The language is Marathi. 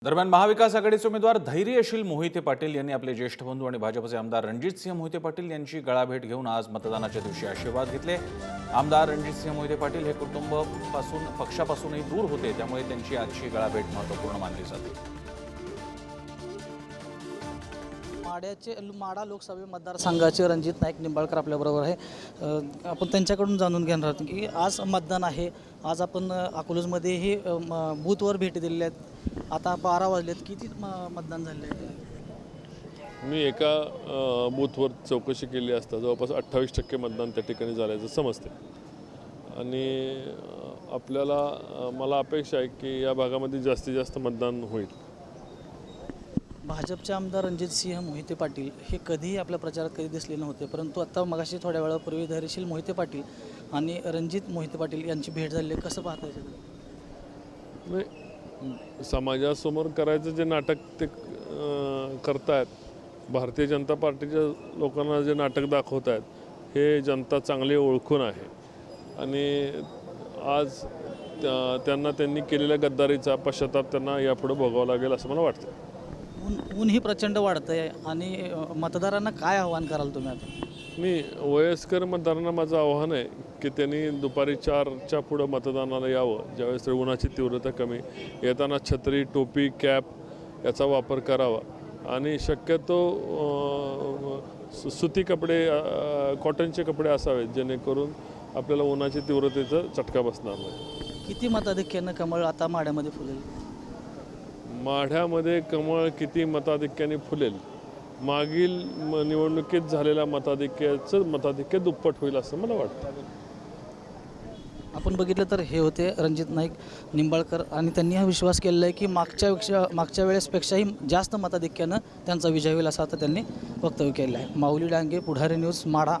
दरम्यान महाविकास आघाडीचे उमेदवार धैर्यशील मोहिते पाटील यांनी आपले ज्येष्ठ बंधू आणि भाजपचे आमदार रणजितसिंह मोहिते पाटील यांची गळाभेट घेऊन आज मतदानाच्या दिवशी आशीर्वाद घेतले। आमदार रणजितसिंह मोहिते पाटील हे कुटुंबापासून पक्षापासूनही दूर होते, त्यामुळे त्यांची आजची गळाभेट महत्त्वपूर्ण मानली जाते। माढा लोकसभा मतदारसंघाचे रणजित नाईक निंबाळकर आपल्याबरोबर आहे। आपण त्यांच्याकडून जाणून घेणार आहोत की आज मतदान आहे। आज आपण अकलूजमध्ये हे बूथवर भेटी दिलेल्या आहेत। आता 12 वाजलेत, किती मतदान झाले आहे? मी एका बूथवर चौकशी केली असता जवळपास 28% मतदान त्या ठिकाणी झाल्याचं समजते आणि मला अपेक्षा आहे की या भागामध्ये जास्तीत जास्त मतदान होईल। भाजपचे आमदार रणजितसिंह मोहिते पाटील हे कधीही आपल्या प्रचारात कधी दिसले नव्हते, परंतु आता मगाशी थोड्या वेळापूर्वी धैर्यशील मोहिते पाटील आणि रणजित मोहिते पाटील यांची भेट झाली, कसं पाहता येतं? समाजासमोर करायचं जे नाटक ते करतायत, भारतीय जनता पार्टीच्या लोकांना जे नाटक दाखवत आहेत हे जनता चांगली ओळखून आहे आणि आज त्यांना त्यांनी केलेल्या गद्दारीचा पश्चाताप त्यांना यापुढे भोगावा लागेल असं मला वाटतं। ऊन ही प्रचंड वाढतं आहे आणि मतदारांना काय आव्हान कराल तुम्ही आता? मी वयस्कर मतदारांना माझं आव्हान आहे की त्यांनी दुपारी 4च्या पुढं मतदानाला यावं, ज्यावेळेस उन्हाची तीव्रता कमी, येताना छत्री, टोपी, कॅप याचा वापर करावा आणि शक्यतो सुती कपडे, कॉटनचे कपडे असावेत जेणेकरून आपल्याला उन्हाची तीव्रतेचा चटका बसणार नाही। किती मताधिक्यानं कमळ आता माढ्यामध्ये फुलेल? माढ्यामध्ये कमळ किती मताधिक्याने फुलेल? मागील निवडणुकीत झालेल्या मताधिक्य दुप्पट होईल असं मला वाटतं। आपण बघितलं तर हे होते रणजित नाईक निंबाळकर आणि त्यांनी हा विश्वास केलेला आहे की मागच्या वेळेसपेक्षाही जास्त मताधिक्यानं त्यांचा विजय होईल असं आता त्यांनी वक्तव्य केलं आहे। माऊली डांगे, पुढारी न्यूज, माढा।